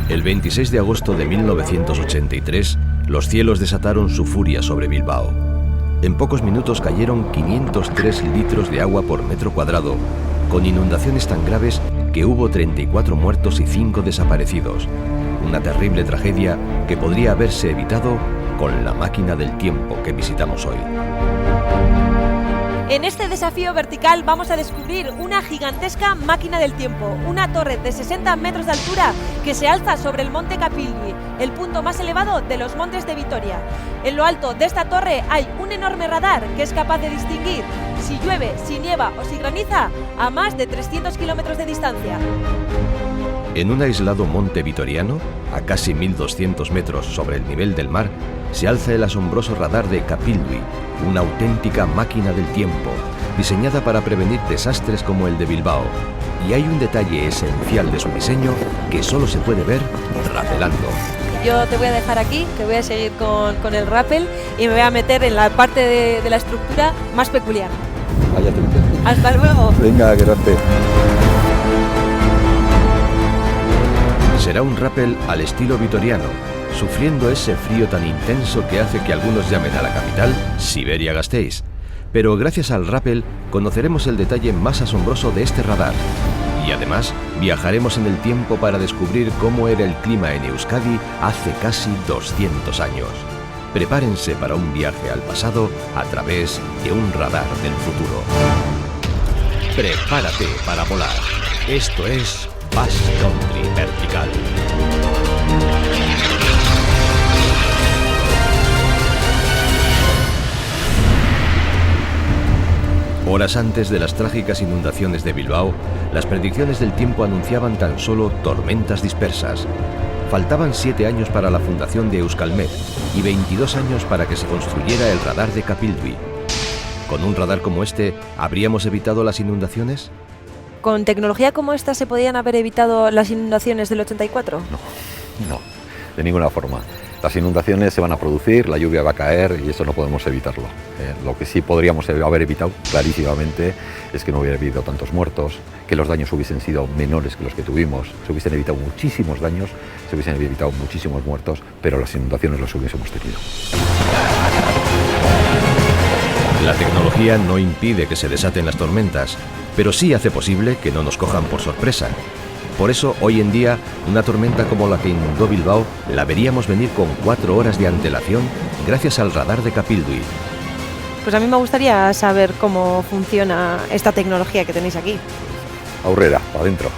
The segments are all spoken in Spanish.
El 26 de agosto de 1983, los cielos desataron su furia sobre Bilbao. En pocos minutos cayeron 503 litros de agua por metro cuadrado, con inundaciones tan graves que hubo 34 muertos y 5 desaparecidos. Una terrible tragedia que podría haberse evitado con la máquina del tiempo que visitamos hoy. En este desafío vertical vamos a descubrir una gigantesca máquina del tiempo, una torre de 60 metros de altura que se alza sobre el monte Capilvi, el punto más elevado de los Montes de Vitoria. En lo alto de esta torre hay un enorme radar que es capaz de distinguir si llueve, si nieva o si graniza a más de 300 kilómetros de distancia. En un aislado monte vitoriano, a casi 1200 metros sobre el nivel del mar, se alza el asombroso radar de Capilvi, una auténtica máquina del tiempo, diseñada para prevenir desastres como el de Bilbao. Y hay un detalle esencial de su diseño que solo se puede ver rappelando. Yo te voy a dejar aquí, que voy a seguir con el rappel y me voy a meter en la parte de la estructura más peculiar. Váyate. Hasta luego. Venga, gracias. Será un rappel al estilo vitoriano, sufriendo ese frío tan intenso que hace que algunos llamen a la capital Siberia-Gasteiz. Pero gracias al rappel conoceremos el detalle más asombroso de este radar. Y además viajaremos en el tiempo para descubrir cómo era el clima en Euskadi hace casi 200 años. Prepárense para un viaje al pasado a través de un radar del futuro. Prepárate para volar. Esto es Basque Country Vertical. Horas antes de las trágicas inundaciones de Bilbao, las predicciones del tiempo anunciaban tan solo tormentas dispersas. Faltaban 7 años para la fundación de Euskalmet y 22 años para que se construyera el radar de Capilvi. ¿Con un radar como este, habríamos evitado las inundaciones? ¿Con tecnología como esta se podían haber evitado las inundaciones del 84? No, de ninguna forma. Las inundaciones se van a producir, la lluvia va a caer y eso no podemos evitarlo. Lo que sí podríamos haber evitado clarísimamente es que no hubiera habido tantos muertos, que los daños hubiesen sido menores que los que tuvimos, se hubiesen evitado muchísimos daños, se hubiesen evitado muchísimos muertos, pero las inundaciones las hubiésemos tenido. La tecnología no impide que se desaten las tormentas, pero sí hace posible que no nos cojan por sorpresa. Por eso, hoy en día, una tormenta como la que inundó Bilbao la veríamos venir con 4 horas de antelación gracias al radar de Capilvi. Pues a mí me gustaría saber cómo funciona esta tecnología que tenéis aquí. Aurrera, para adentro.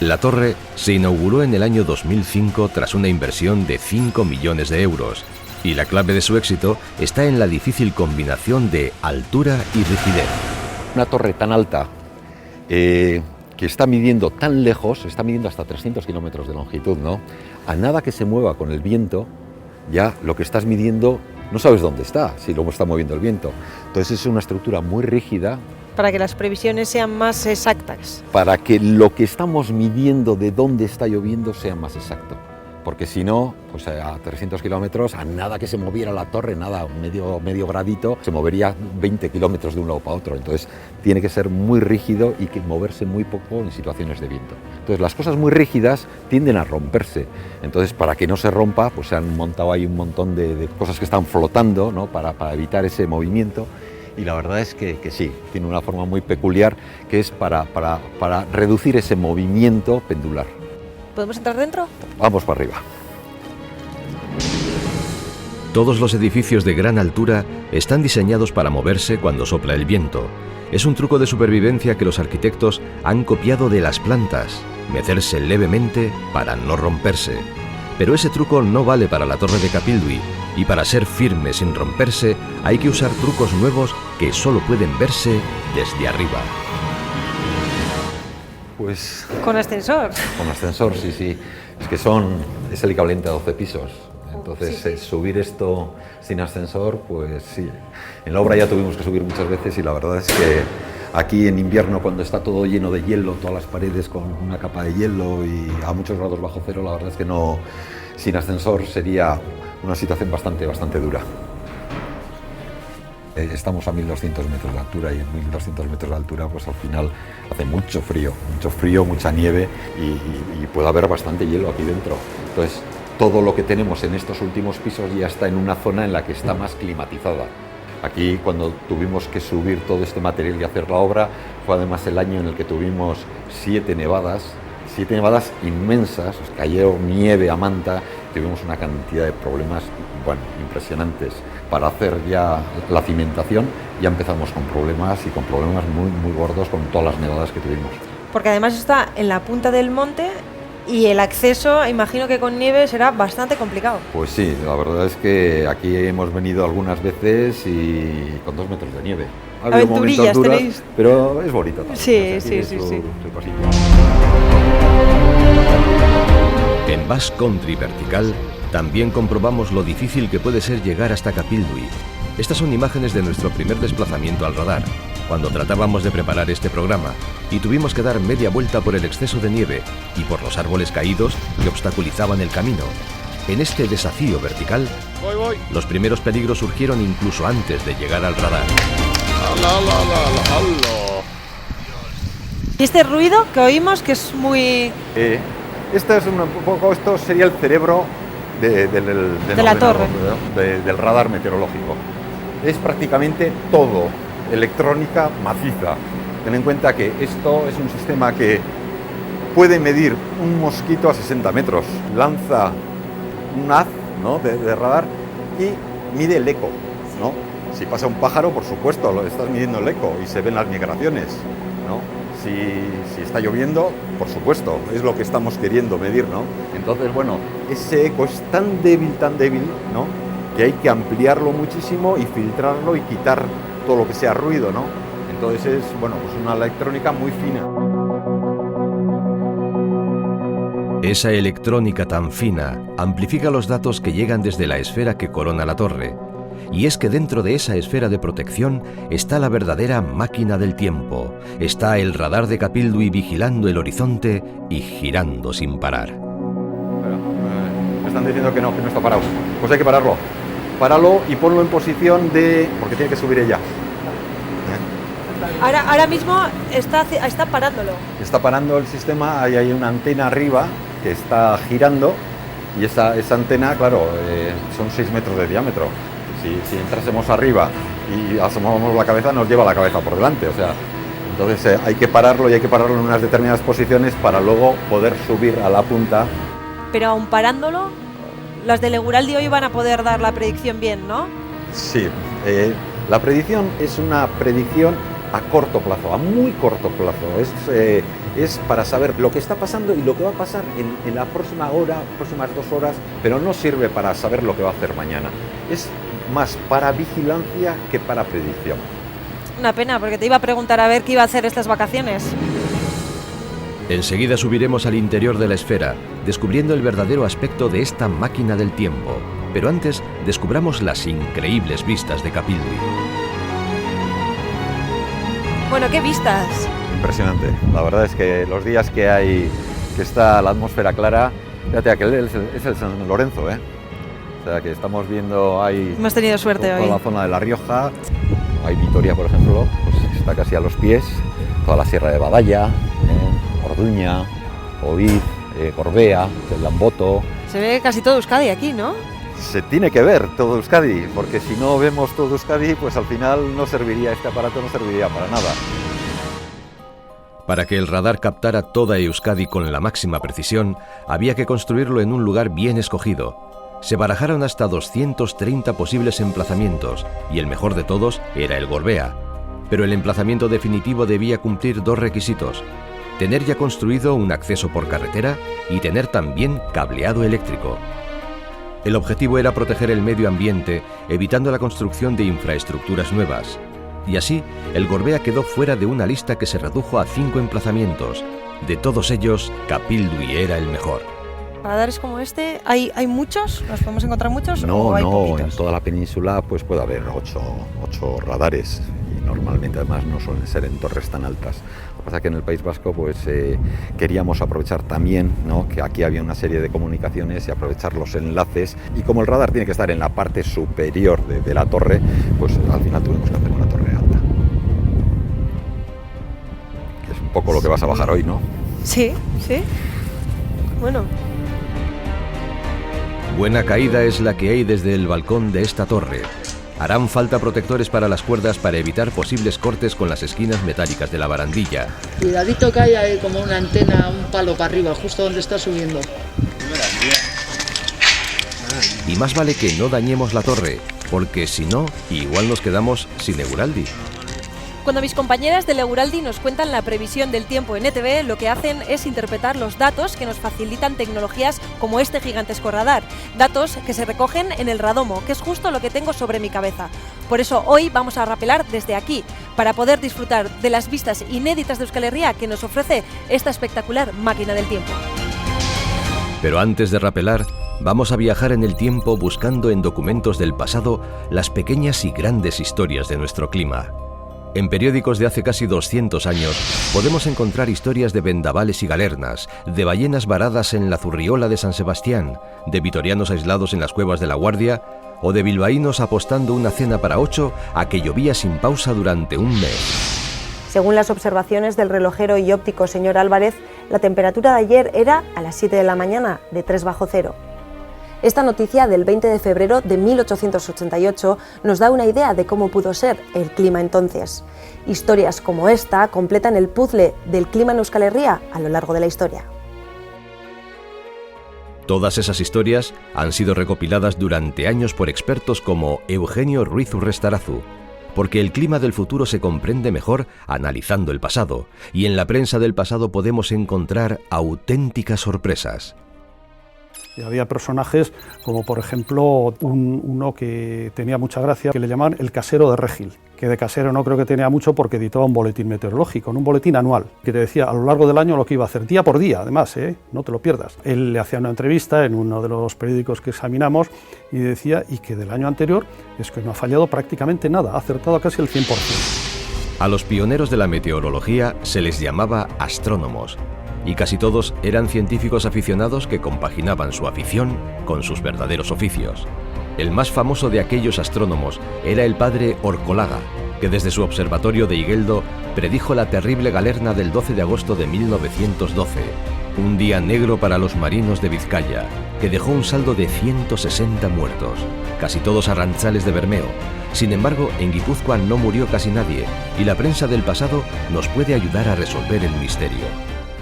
La torre se inauguró en el año 2005 tras una inversión de 5 millones de euros. Y la clave de su éxito está en la difícil combinación de altura y rigidez. Una torre tan alta que está midiendo tan lejos, está midiendo hasta 300 kilómetros de longitud, ¿no? A nada que se mueva con el viento, ya lo que estás midiendo no sabes dónde está, si luego está moviendo el viento. Entonces es una estructura muy rígida. Para que las previsiones sean más exactas. Para que lo que estamos midiendo de dónde está lloviendo sea más exacto. Porque si no, pues a 300 kilómetros, a nada que se moviera la torre, nada, medio gradito, se movería 20 kilómetros de un lado para otro. Entonces tiene que ser muy rígido y que moverse muy poco en situaciones de viento. Entonces las cosas muy rígidas tienden a romperse. Entonces para que no se rompa, pues se han montado ahí un montón de cosas que están flotando, ¿no? para evitar ese movimiento. Y la verdad es que sí, tiene una forma muy peculiar que es para reducir ese movimiento pendular. ¿Podemos entrar dentro? Vamos para arriba. Todos los edificios de gran altura están diseñados para moverse cuando sopla el viento. Es un truco de supervivencia que los arquitectos han copiado de las plantas, mecerse levemente para no romperse. Pero ese truco no vale para la torre de Capilvi, y para ser firme sin romperse hay que usar trucos nuevos que solo pueden verse desde arriba. Pues ¿Con ascensor? Con ascensor, sí. Es el equivalente a 12 pisos. Entonces, sí. Subir esto sin ascensor, pues sí. En la obra ya tuvimos que subir muchas veces y la verdad es que aquí en invierno, cuando está todo lleno de hielo, todas las paredes con una capa de hielo y a muchos grados bajo cero, la verdad es que no, sin ascensor sería una situación bastante dura. Estamos a 1200 metros de altura y en 1200 metros de altura pues al final hace mucho frío, mucha nieve y puede haber bastante hielo aquí dentro. Entonces todo lo que tenemos en estos últimos pisos ya está en una zona en la que está más climatizada. Aquí cuando tuvimos que subir todo este material y hacer la obra fue además el año en el que tuvimos 7 nevadas inmensas, cayó nieve a manta, tuvimos una cantidad de problemas impresionantes. Para hacer ya la cimentación ya empezamos con problemas muy gordos con todas las nevadas que tuvimos. Porque además está en la punta del monte y el acceso, imagino que con nieve será bastante complicado. Pues sí, la verdad es que aquí hemos venido algunas veces y con 2 metros de nieve. Ha habido aventurillas momentos duras, tenéis. pero es bonito también. Sí, o sea, sí. su cosilla. En Basque Country Vertical también comprobamos lo difícil que puede ser llegar hasta Capildui. Estas son imágenes de nuestro primer desplazamiento al radar, cuando tratábamos de preparar este programa y tuvimos que dar media vuelta por el exceso de nieve y por los árboles caídos que obstaculizaban el camino. En este desafío vertical, los primeros peligros surgieron incluso antes de llegar al radar. Y este ruido que oímos, que es muy... Esto sería el cerebro de la torre, del radar meteorológico. Es prácticamente todo electrónica maciza. Ten en cuenta que esto es un sistema que puede medir un mosquito a 60 metros, lanza un haz, ¿no?, de radar y mide el eco, ¿no? Si pasa un pájaro, por supuesto, lo estás midiendo el eco y se ven las migraciones, ¿no? Si está lloviendo, por supuesto, es lo que estamos queriendo medir, ¿no? Entonces, bueno, ese eco es tan débil, ¿no?, que hay que ampliarlo muchísimo y filtrarlo y quitar todo lo que sea ruido, ¿no? Entonces es, pues una electrónica muy fina. Esa electrónica tan fina amplifica los datos que llegan desde la esfera que corona la torre. Y es que dentro de esa esfera de protección está la verdadera máquina del tiempo. Está el radar de Capildui vigilando el horizonte y girando sin parar. Me están diciendo que no está parado. Pues hay que pararlo. Páralo y ponlo en posición porque tiene que subir ella. Ahora mismo está parándolo. Está parando el sistema, hay una antena arriba que está girando y esa antena, claro, son 6 metros de diámetro. Si entrásemos arriba y asomamos la cabeza, nos lleva la cabeza por delante. O sea, entonces hay que pararlo y hay que pararlo en unas determinadas posiciones para luego poder subir a la punta. Pero aún parándolo, las de Leguraldi hoy van a poder dar la predicción bien, ¿no? Sí, la predicción es una predicción a corto plazo, a muy corto plazo. Es para saber lo que está pasando y lo que va a pasar en la próxima hora, próximas 2 horas, pero no sirve para saber lo que va a hacer mañana. Es más para vigilancia que para predicción. Una pena, porque te iba a preguntar a ver qué iba a hacer estas vacaciones. Enseguida subiremos al interior de la esfera, descubriendo el verdadero aspecto de esta máquina del tiempo. Pero antes, descubramos las increíbles vistas de Capildui. Bueno, ¿qué vistas? Impresionante. La verdad es que los días que está la atmósfera clara, fíjate, aquel es el San Lorenzo, ¿eh? O sea, que estamos viendo ahí... Hemos tenido suerte hoy. Toda la zona de La Rioja. Hay Vitoria, por ejemplo, pues está casi a los pies. Toda la Sierra de Badalla, Orduña, Oíz, Gorbea, el Lamboto. Se ve casi todo Euskadi aquí, ¿no? Se tiene que ver todo Euskadi, porque si no vemos todo Euskadi, pues al final este aparato no serviría para nada. Para que el radar captara toda Euskadi con la máxima precisión, había que construirlo en un lugar bien escogido. Se barajaron hasta 230 posibles emplazamientos, y el mejor de todos era el Gorbea. Pero el emplazamiento definitivo debía cumplir 2 requisitos: tener ya construido un acceso por carretera y tener también cableado eléctrico. El objetivo era proteger el medio ambiente, evitando la construcción de infraestructuras nuevas. Y así, el Gorbea quedó fuera de una lista que se redujo a 5 emplazamientos. De todos ellos, Capildui era el mejor. Radares como este, ¿hay muchos? ¿Nos podemos encontrar muchos? No, hay no, poquitos? en toda la península pues puede haber 8 radares y normalmente además no suelen ser en torres tan altas. Lo que pasa es que en el País Vasco pues queríamos aprovechar también, ¿no?, que aquí había una serie de comunicaciones y aprovechar los enlaces, y como el radar tiene que estar en la parte superior de la torre, pues al final tuvimos que hacer una torre alta. Que es un poco lo que vas a bajar hoy, ¿no? Sí, sí. Bueno. Buena caída es la que hay desde el balcón de esta torre. Harán falta protectores para las cuerdas para evitar posibles cortes con las esquinas metálicas de la barandilla. Cuidadito que hay ahí como una antena, un palo para arriba, justo donde está subiendo. Y más vale que no dañemos la torre, porque si no, igual nos quedamos sin Euraldi. Cuando mis compañeras de Euraldi nos cuentan la previsión del tiempo en ETV, lo que hacen es interpretar los datos que nos facilitan tecnologías como este gigantesco radar. Datos que se recogen en el radomo, que es justo lo que tengo sobre mi cabeza. Por eso hoy vamos a rapelar desde aquí, para poder disfrutar de las vistas inéditas de Euskal Herria que nos ofrece esta espectacular máquina del tiempo. Pero antes de rapelar, vamos a viajar en el tiempo buscando en documentos del pasado las pequeñas y grandes historias de nuestro clima. En periódicos de hace casi 200 años podemos encontrar historias de vendavales y galernas, de ballenas varadas en la Zurriola de San Sebastián, de vitorianos aislados en las cuevas de La Guardia o de bilbaínos apostando una cena para 8 a que llovía sin pausa durante un mes. Según las observaciones del relojero y óptico señor Álvarez, la temperatura de ayer era a las 7 de la mañana de 3 bajo cero. Esta noticia del 20 de febrero de 1888 nos da una idea de cómo pudo ser el clima entonces. Historias como esta completan el puzzle del clima en Euskal Herria a lo largo de la historia. Todas esas historias han sido recopiladas durante años por expertos como Eugenio Ruiz Urrestarazu, porque el clima del futuro se comprende mejor analizando el pasado, y en la prensa del pasado podemos encontrar auténticas sorpresas. Y había personajes como, por ejemplo, uno que tenía mucha gracia, que le llamaban el casero de Regil, que de casero no creo que tenía mucho porque editaba un boletín meteorológico, un boletín anual, que te decía a lo largo del año lo que iba a hacer, día por día, además, no te lo pierdas. Él le hacía una entrevista en uno de los periódicos que examinamos y decía y que del año anterior es que no ha fallado prácticamente nada, ha acertado casi el 100%. A los pioneros de la meteorología se les llamaba astrónomos, y casi todos eran científicos aficionados que compaginaban su afición con sus verdaderos oficios. El más famoso de aquellos astrónomos era el padre Orcolaga, que desde su observatorio de Igueldo predijo la terrible galerna del 12 de agosto de 1912, un día negro para los marinos de Vizcaya, que dejó un saldo de 160 muertos, casi todos arrantzales de Bermeo. Sin embargo, en Guipúzcoa no murió casi nadie, y la prensa del pasado nos puede ayudar a resolver el misterio.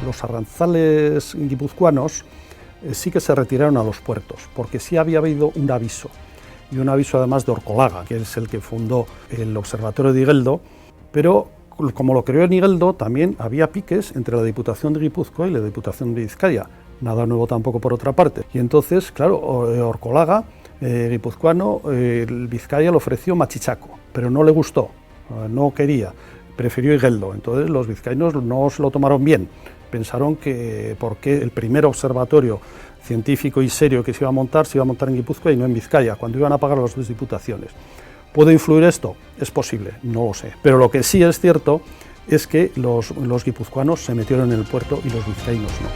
Los arrantzales guipuzcoanos sí que se retiraron a los puertos, porque sí había habido un aviso, y un aviso además de Orcolaga, que es el que fundó el Observatorio de Igueldo, pero como lo creó en Igueldo, también había piques entre la Diputación de Guipúzcoa y la Diputación de Vizcaya, nada nuevo tampoco por otra parte. Y entonces, claro, Orcolaga, guipuzcoano, el Vizcaya le ofreció Machichaco, pero no le gustó, no quería, prefirió Igueldo. Entonces los vizcaínos no se lo tomaron bien. Pensaron que porque el primer observatorio científico y serio que se iba a montar en Guipúzcoa y no en Vizcaya, cuando iban a pagar las dos diputaciones. ¿Puede influir esto? Es posible, no lo sé. Pero lo que sí es cierto es que los guipuzcoanos se metieron en el puerto y los vizcaínos no.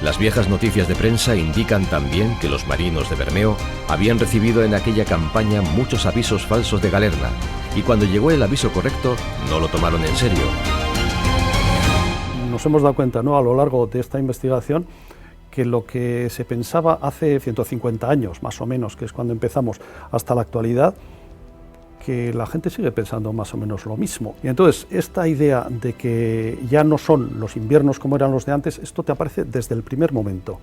Las viejas noticias de prensa indican también que los marinos de Bermeo habían recibido en aquella campaña muchos avisos falsos de galerna, y cuando llegó el aviso correcto no lo tomaron en serio. Nos hemos dado cuenta, ¿no?, a lo largo de esta investigación, que lo que se pensaba hace 150 años, más o menos, que es cuando empezamos, hasta la actualidad, que la gente sigue pensando más o menos lo mismo. Y entonces, esta idea de que ya no son los inviernos como eran los de antes, esto te aparece desde el primer momento.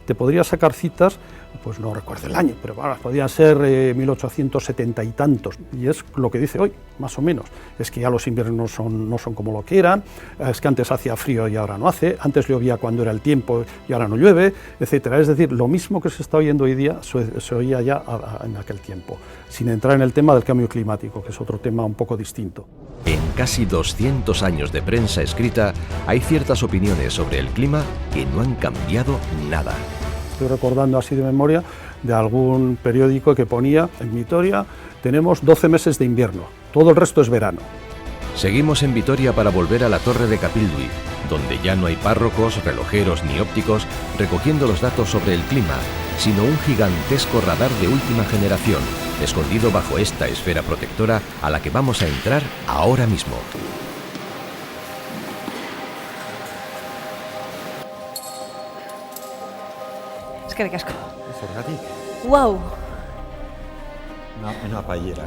Te podría sacar citas, pues no recuerdo el año, pero bueno, podrían ser 1870 y tantos, y es lo que dice hoy, más o menos. Es que ya los inviernos no son como lo que eran, es que antes hacía frío y ahora no hace, antes llovía cuando era el tiempo y ahora no llueve, etcétera. Es decir, lo mismo que se está oyendo hoy día se oía ya en aquel tiempo, sin entrar en el tema del cambio cambio climático, que es otro tema un poco distinto. En casi 200 años de prensa escrita, hay ciertas opiniones sobre el clima que no han cambiado nada. Estoy recordando así de memoria de algún periódico que ponía en Vitoria: tenemos 12 meses de invierno, todo el resto es verano. Seguimos en Vitoria para volver a la Torre de Capildui, donde ya no hay párrocos, relojeros ni ópticos recogiendo los datos sobre el clima, sino un gigantesco radar de última generación, escondido bajo esta esfera protectora a la que vamos a entrar ahora mismo. Es que casco. Zergatik. ¡Wow! Una payera.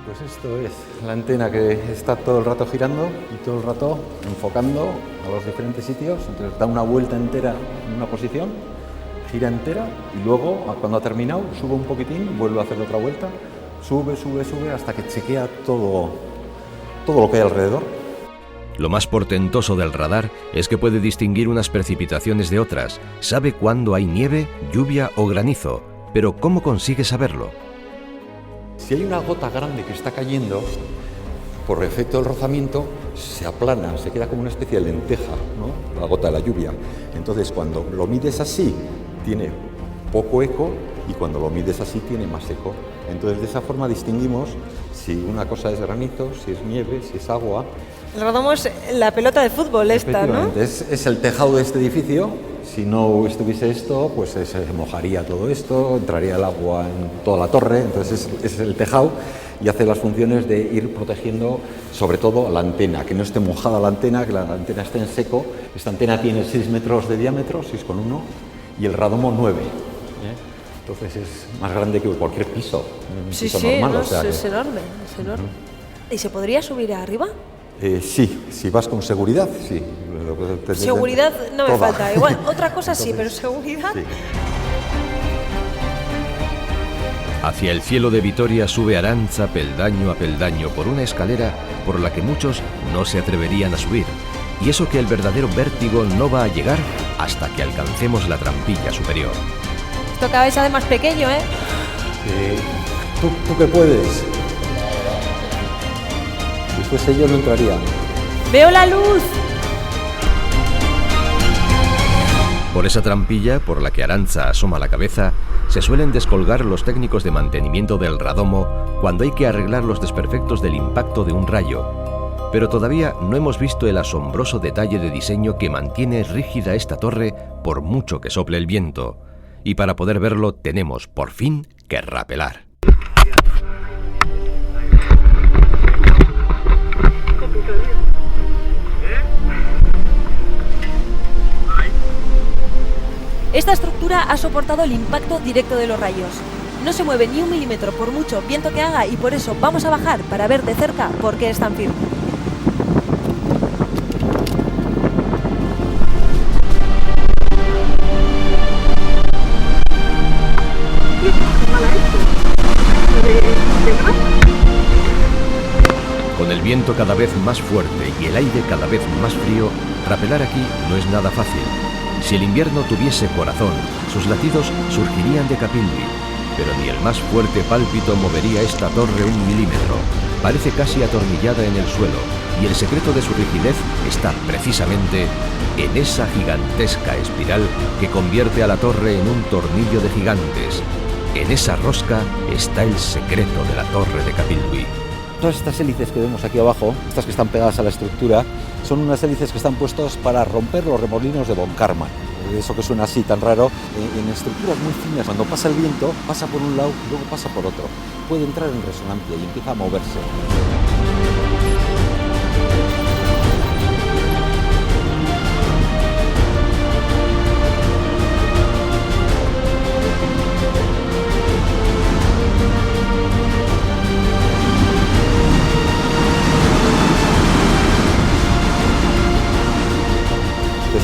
Pues esto es la antena que está todo el rato girando y todo el rato enfocando a los diferentes sitios. Entonces da una vuelta entera en una posición, gira entera y luego, cuando ha terminado, sube un poquitín, vuelve a hacer otra vuelta, sube hasta que chequea todo lo que hay alrededor. Lo más portentoso del radar es que puede distinguir unas precipitaciones de otras, sabe cuándo hay nieve, lluvia o granizo, pero ¿cómo consigue saberlo? Si hay una gota grande que está cayendo, por efecto del rozamiento, se aplana, se queda como una especie de lenteja, ¿no? La gota de la lluvia. Entonces, cuando lo mides así, tiene poco eco, y cuando lo mides así, tiene más eco. Entonces, de esa forma distinguimos si una cosa es granizo, si es nieve, si es agua. El radomo es la pelota de fútbol esta, ¿no? Es el tejado de este edificio. Si no estuviese esto, pues se mojaría todo esto, entraría el agua en toda la torre. Entonces es el tejado y hace las funciones de ir protegiendo sobre todo la antena, que no esté mojada la antena, que la antena esté en seco. Esta antena tiene 6 metros de diámetro, 6,1, y el radomo 9. Entonces es más grande que cualquier piso, un piso normal. No, o sea es enorme, es enorme. ¿Y se podría subir arriba? Sí, si vas con seguridad, sí. Seguridad no me Toda. falta. Igual, otra cosa sí, pero seguridad. Sí. Hacia el cielo de Vitoria sube Arantza peldaño a peldaño por una escalera por la que muchos no se atreverían a subir. Y eso que el verdadero vértigo no va a llegar hasta que alcancemos la trampilla superior. Esto cada vez se hace más pequeño, ¿eh? ¿Tú qué puedes? Si fuese yo no entraría. ¡Veo la luz! Por esa trampilla por la que Arantza asoma la cabeza, se suelen descolgar los técnicos de mantenimiento del radomo cuando hay que arreglar los desperfectos del impacto de un rayo. Pero todavía no hemos visto el asombroso detalle de diseño que mantiene rígida esta torre por mucho que sople el viento. Y para poder verlo tenemos, por fin, que rapelar. Esta estructura ha soportado el impacto directo de los rayos. No se mueve ni un milímetro por mucho viento que haga y por eso vamos a bajar para ver de cerca por qué es tan firme. Con el viento cada vez más fuerte y el aire cada vez más frío, rapelar aquí no es nada fácil. Si el invierno tuviese corazón, sus latidos surgirían de Capildui, pero ni el más fuerte pálpito movería esta torre un milímetro. Parece casi atornillada en el suelo, y el secreto de su rigidez está precisamente en esa gigantesca espiral que convierte a la torre en un tornillo de gigantes. En esa rosca está el secreto de la torre de Capildui. Todas estas hélices que vemos aquí abajo, estas que están pegadas a la estructura, son unas hélices que están puestas para romper los remolinos de von Karman. Eso que suena así tan raro, en estructuras muy finas, cuando pasa el viento, pasa por un lado y luego pasa por otro. Puede entrar en resonancia y empieza a moverse.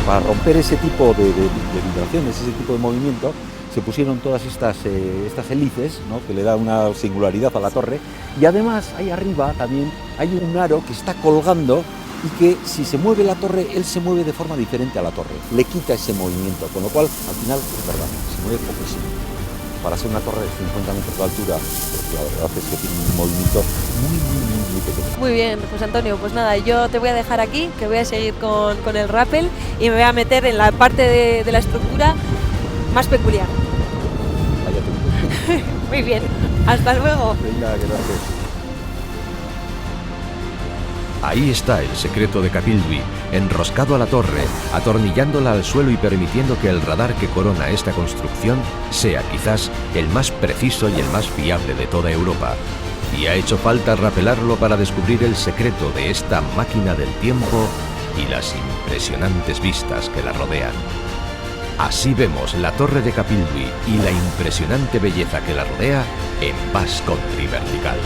Para romper ese tipo de vibraciones, ese tipo de movimiento, se pusieron todas estas hélices, ¿no?, que le da una singularidad a la torre, y además ahí arriba también hay un aro que está colgando y que si se mueve la torre, él se mueve de forma diferente a la torre, le quita ese movimiento, con lo cual al final es verdad, se mueve poquísimo. para ser una torre de 50 metros de altura, pues la verdad es que tiene un movimiento muy pequeño. Muy bien, pues Antonio, pues nada, yo te voy a dejar aquí, que voy a seguir con el rappel y me voy a meter en la parte de la estructura más peculiar. Vaya tú. Muy bien, hasta luego. Venga, gracias. Ahí está el secreto de Capildui, enroscado a la torre, atornillándola al suelo y permitiendo que el radar que corona esta construcción sea quizás el más preciso y el más fiable de toda Europa. Y ha hecho falta rapelarlo para descubrir el secreto de esta máquina del tiempo y las impresionantes vistas que la rodean. Así vemos la torre de Capildui y la impresionante belleza que la rodea en Basque Country Vertical.